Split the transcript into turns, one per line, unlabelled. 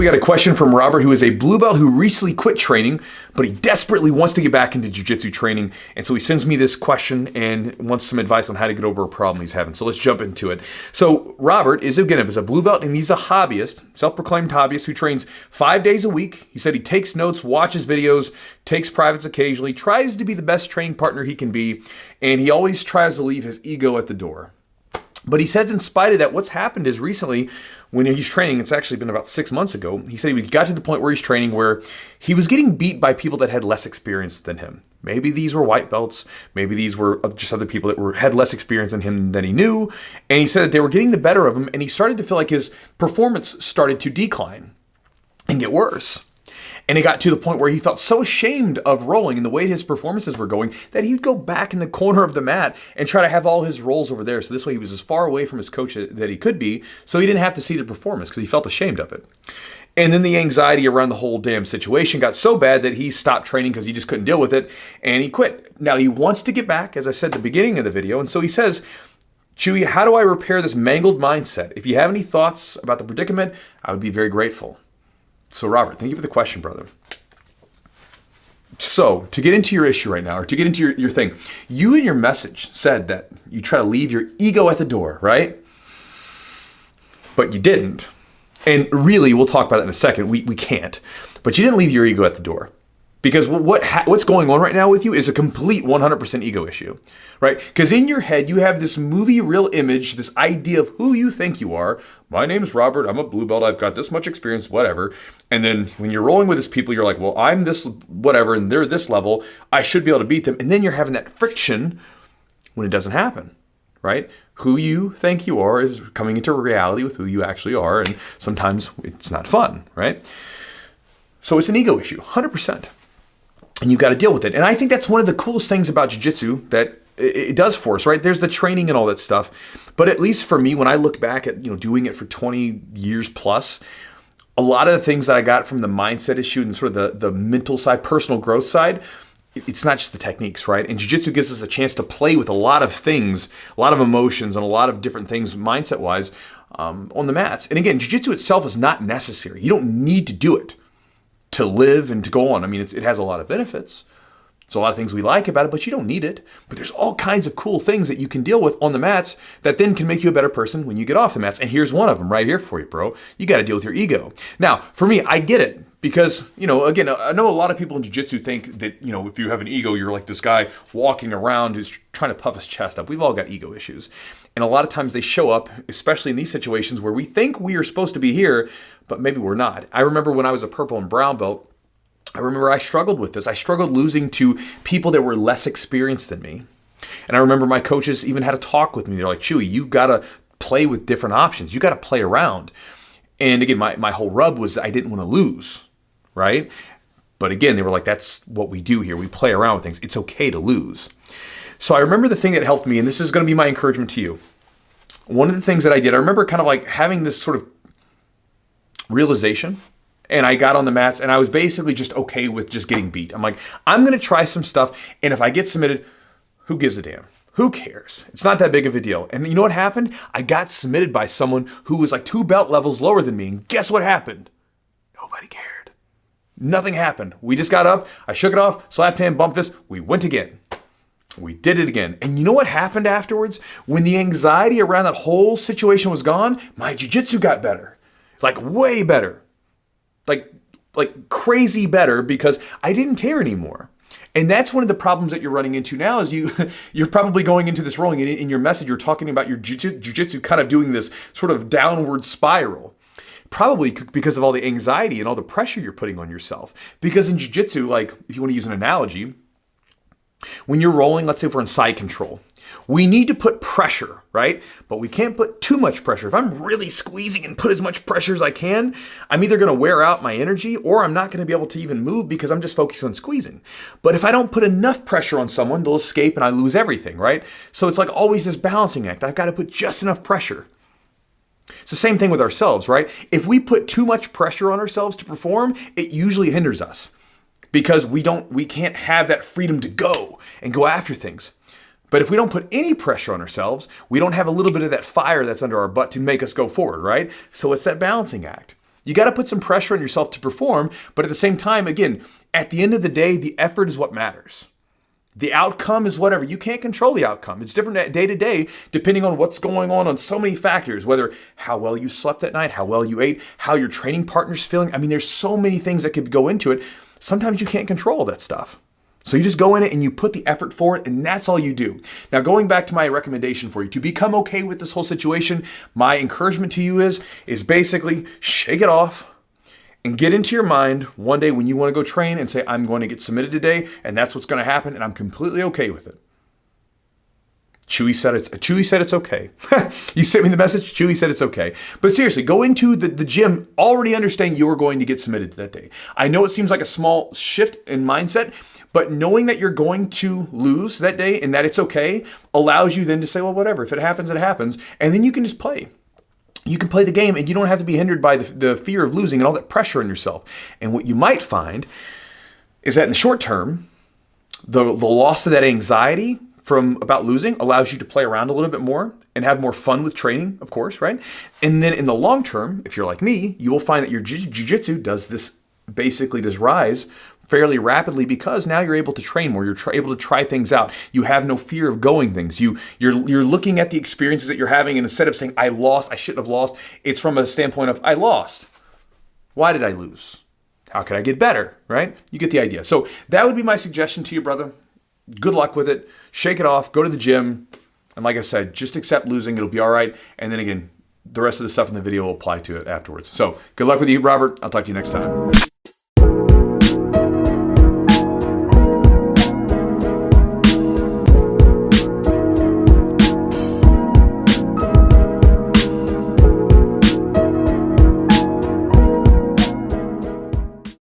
we got a question from Robert, who is a blue belt who recently quit training, but he desperately wants to get back into jiu-jitsu training. And so he sends me this question and wants some advice on how to get over a problem he's having. So let's jump into it. So Robert is a blue belt, and he's a hobbyist, self-proclaimed hobbyist who trains 5 days a week. He said he takes notes, watches videos, takes privates occasionally, tries to be the best training partner he can be, and he always tries to leave his ego at the door. But he says in spite of that, what's happened is recently when he's training, it's actually been about 6 months ago, he said he got to the point where he's training where he was getting beat by people that had less experience than him. Maybe these were white belts. Maybe these were just other people that had less experience than him than he knew. And he said that they were getting the better of him, and he started to feel like his performance started to decline and get worse. And it got to the point where he felt so ashamed of rolling and the way his performances were going that he'd go back in the corner of the mat and try to have all his rolls over there. So this way he was as far away from his coach that he could be, so he didn't have to see the performance because he felt ashamed of it. And then the anxiety around the whole damn situation got so bad that he stopped training because he just couldn't deal with it, and he quit. Now he wants to get back, as I said at the beginning of the video, and so he says, Chewy, how do I repair this mangled mindset? If you have any thoughts about the predicament, I would be very grateful. So Robert, thank you for the question, brother. So to get into your issue right now, or to get into your thing, you in your message said that you try to leave your ego at the door, right? But you didn't. And really, we'll talk about that in a second. We can't. But you didn't leave your ego at the door. Because what's going on right now with you is a complete 100% ego issue, right? Because in your head, you have this movie real image, this idea of who you think you are. My name's Robert. I'm a blue belt. I've got this much experience, whatever. And then when you're rolling with these people, you're like, well, I'm this whatever, and they're this level. I should be able to beat them. And then you're having that friction when it doesn't happen, right? Who you think you are is coming into reality with who you actually are. And sometimes it's not fun, right? So it's an ego issue, 100%. And you've got to deal with it. And I think that's one of the coolest things about jiu-jitsu that it does for us, right? There's the training and all that stuff. But at least for me, when I look back at, doing it for 20 years plus, a lot of the things that I got from the mindset issue and sort of the mental side, personal growth side, it's not just the techniques, right? And jiu-jitsu gives us a chance to play with a lot of things, a lot of emotions and a lot of different things mindset-wise on the mats. And again, jiu-jitsu itself is not necessary. You don't need to do it to live and to go on. I mean, it has a lot of benefits. It's a lot of things we like about it, but you don't need it. But there's all kinds of cool things that you can deal with on the mats that then can make you a better person when you get off the mats. And here's one of them right here for you, bro. You got to deal with your ego. Now, for me, I get it because, again, I know a lot of people in jiu-jitsu think that, if you have an ego, you're like this guy walking around who's trying to puff his chest up. We've all got ego issues. And a lot of times they show up, especially in these situations where we think we are supposed to be here, but maybe we're not. I remember when I was a purple and brown belt, I struggled with this. I struggled losing to people that were less experienced than me. And I remember my coaches even had a talk with me. They're like, Chewy, you got to play with different options. You got to play around. And again, my whole rub was I didn't want to lose, right? But again, they were like, that's what we do here. We play around with things. It's okay to lose. So I remember the thing that helped me, and this is going to be my encouragement to you. One of the things that I did, I remember kind of like having this sort of realization, and I got on the mats, and I was basically just okay with just getting beat. I'm like, I'm going to try some stuff, and if I get submitted, who gives a damn? Who cares? It's not that big of a deal. And you know what happened? I got submitted by someone who was like 2 belt levels lower than me, and guess what happened? Nobody cared. Nothing happened. We just got up, I shook it off, slapped hand, bumped fist, we went again. We did it again. And you know what happened afterwards? When the anxiety around that whole situation was gone, my jiu-jitsu got better. Like way better. Like crazy better because I didn't care anymore. And that's one of the problems that you're running into now is you're probably going into this rolling. In your message, you're talking about your jiu-jitsu kind of doing this sort of downward spiral. Probably because of all the anxiety and all the pressure you're putting on yourself. Because in jiu-jitsu, like if you want to use an analogy, when you're rolling, let's say if we're in side control, we need to put pressure, right? But we can't put too much pressure. If I'm really squeezing and put as much pressure as I can, I'm either going to wear out my energy or I'm not going to be able to even move because I'm just focused on squeezing. But if I don't put enough pressure on someone, they'll escape and I lose everything, right? So it's like always this balancing act. I've got to put just enough pressure. It's the same thing with ourselves, right? If we put too much pressure on ourselves to perform, it usually hinders us. Because we can't have that freedom to go and go after things. But if we don't put any pressure on ourselves, we don't have a little bit of that fire that's under our butt to make us go forward, right? So it's that balancing act. You got to put some pressure on yourself to perform, but at the same time, again, at the end of the day, the effort is what matters. The outcome is whatever. You can't control the outcome. It's different day to day, depending on what's going on so many factors, whether how well you slept at night, how well you ate, how your training partner's feeling. I mean, there's so many things that could go into it. Sometimes you can't control that stuff. So you just go in it and you put the effort for it, and that's all you do. Now, going back to my recommendation for you, to become okay with this whole situation, my encouragement to you is basically shake it off and get into your mind one day when you want to go train and say, I'm going to get submitted today, and that's what's going to happen, and I'm completely okay with it. Chewy said it's okay. You sent me the message, Chewy said it's okay. But seriously, go into the gym already understanding you are going to get submitted that day. I know it seems like a small shift in mindset, but knowing that you're going to lose that day and that it's okay allows you then to say, well, whatever, if it happens, it happens. And then you can just play. You can play the game and you don't have to be hindered by the fear of losing and all that pressure on yourself. And what you might find is that in the short term, the loss of that anxiety about losing allows you to play around a little bit more and have more fun with training, of course, right? And then in the long term, if you're like me, you will find that your jiu-jitsu does this rise fairly rapidly because now you're able to train more. You're able to try things out. You have no fear of going things. You're looking at the experiences that you're having, and instead of saying, I lost, I shouldn't have lost, it's from a standpoint of, I lost. Why did I lose? How can I get better, right? You get the idea. So that would be my suggestion to you, brother. Good luck with it. Shake it off. Go to the gym. And like I said, just accept losing. It'll be all right. And then again, the rest of the stuff in the video will apply to it afterwards. So good luck with you, Robert. I'll talk to you next time.